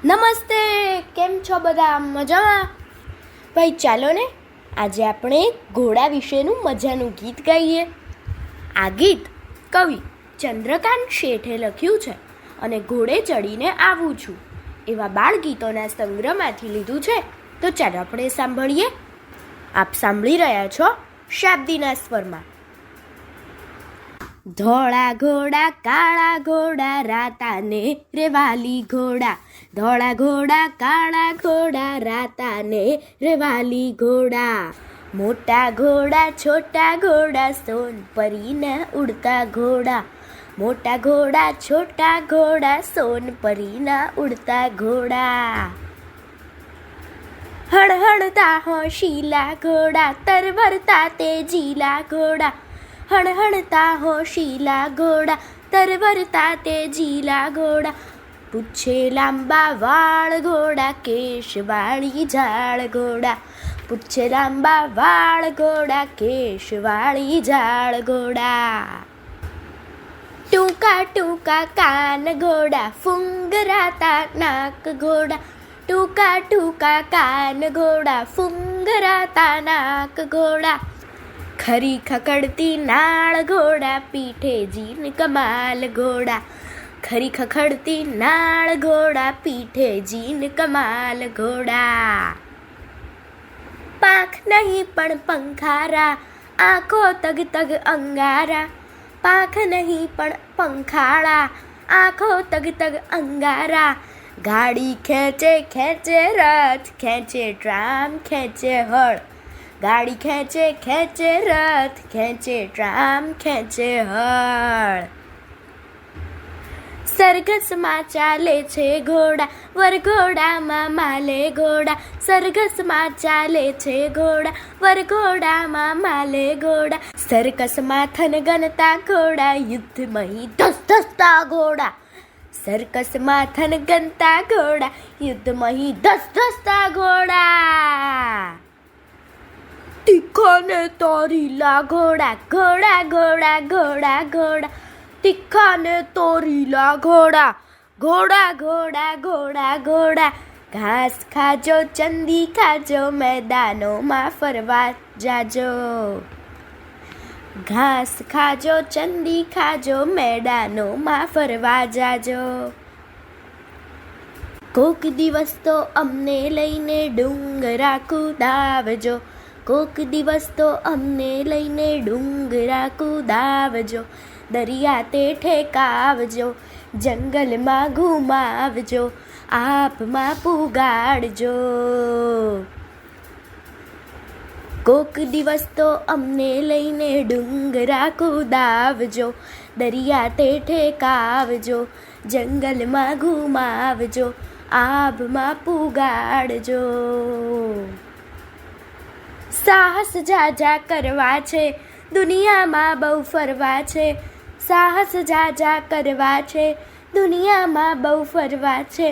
નમસ્તે, કેમ છો બધા? મજામાં? ભાઈ ચાલો ને આજે આપણે ઘોડા વિશેનું મજાનું ગીત ગાઈએ. આ ગીત કવિ ચંદ્રકાંત શેઠે લખ્યું છે અને ઘોડે ચડીને આવું છું એવા બાળગીતોના સંગ્રહમાંથી લીધું છે. તો ચાલો આપણે સાંભળીએ. આપ સાંભળી રહ્યા છો શાબ્દીના સ્વરમાં. ધોળા ઘોડા કાળા ઘોડા રાતાને રે વાલી ઘોડા, ધોળા ઘોડા કાળા ઘોડા રાતાને રે વાલી ઘોડા, મોટા ઘોડા છોટા ઘોડા સોનપરીના ઉડતા ઘોડા, મોટા ઘોડા છોટા ઘોડા સોનપરીના ઉડતા ઘોડા, હણહણતા હોશીલા ઘોડા તરવરતા તેજીલા ઘોડા, હણહણતા હોશીલા ઘોડા તરવરતા તેજીલા ઘોડા, પૂછે લાંબા વાળ ઘોડા કેશવાળી ઝાડ ઘોડા, પૂછે લાંબા વાળ ઘોડા કેશવાળી ઝાડ ઘોડા, ટૂંકા ટૂંકા કાન ઘોડા ફુંગરાતા નાક ઘોડા, ટૂંકા ટૂંકા કાન ઘોડા ફુંગરાતા નાક ઘોડા, ખરી ખખડતી નાળ ઘોડા પીઠે જીન કમાલ ઘોડા, ખરી ખખડતી નાળ ઘોડા પીઠે જીન કમાલ ઘોડા, પાંખ નહીં પણ પંખારા આંખો તગ તગ અંગારા, પાંખ નહીં પણ પંખાળા આંખો તગ તગ અંગારા, ગાડી ખેંચે ખેંચે રથ ખેંચે ટ્રામ ખેંચે હળ, ગાડી ખેંચે ખેંચે રથ ખેંચે ટ્રામ ખેંચે હળ, સરઘસમાં ચાલે છે ઘોડા વરઘોડામાં માલે ઘોડા, સરઘસમાં ચાલે છે ઘોડા વરઘોડામાં માલે ઘોડા, સરકસમાં થનગનતા ઘોડા યુદ્ધમહી ધસધસતા ઘોડા, સરકસમાં થનગનતા ઘોડા યુદ્ધમહી ધસધસતા ઘોડા, તીખા ને તોરીલા ઘોડા ઘોડા ઘોડા ઘોડા ઘોડા, તીખા ને તોરીલા ઘોડા ઘોડા ઘોડા ઘોડા ઘોડા, ઘાસ ખાજો ચંદી ખાજો મેદાનોમાં ફરવા જાજો, ઘાસ ખાજો ચંદી ખાજો મેદાનોમાં ફરવા જાજો, કોક દિવસ તો અમને લઈને ડુંગરા કુદાવજો, કોક દિવસ તો અમને લઈને ડુંગરા કુદાવજો, દરિયા તે ઠેકાવજો જંગલમાં ઘુમાવજો આપમાં પુગાડજો, કોક દિવસ તો અમને લઈને ડુંગરા કુદાવજો, દરિયા તે ઠેકાવજો જંગલમાં ઘુમાવજો આભમાં પુગાડજો, સાહસ જાજા કરવા છે દુનિયામાં બહુ ફરવા છે, સાહસ જાજા કરવા છે દુનિયામાં બહુ ફરવા છે,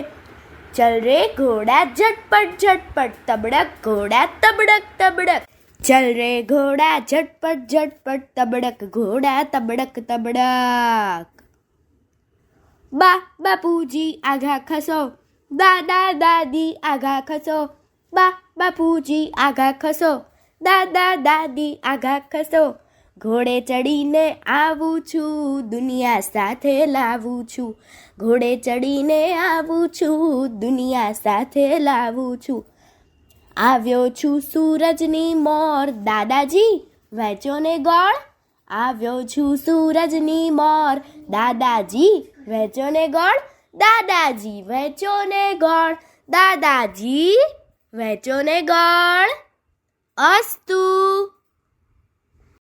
ચલ રે ઘોડા ઝટપટ ઝટપટ તબડક ઘોડા તબડક તબડક, ચલ રે ઘોડા ઝટપટ ઝટપટ તબડક ઘોડા તબડક તબડક, બા બાપુજી આઘા ખસો દાદા દાદી આઘા ખસો, બા બાપુજી આઘા ખસો દાદા દાદી આઘા ખસો, ઘોડે ચડીને આવું છું દુનિયા સાથે લાવું છું, ઘોડે ચડીને આવું છું દુનિયા સાથે લાવું છું, આવ્યો છું સૂરજની મોર દાદાજી વહેંચો ને ગોળ, આવ્યો છું સૂરજની મોર દાદાજી વહેંચો ને ગોળ, દાદાજી વહેંચો ને ગોળ, દાદાજી વહેંચો ને ગોળ. અસ્તુ.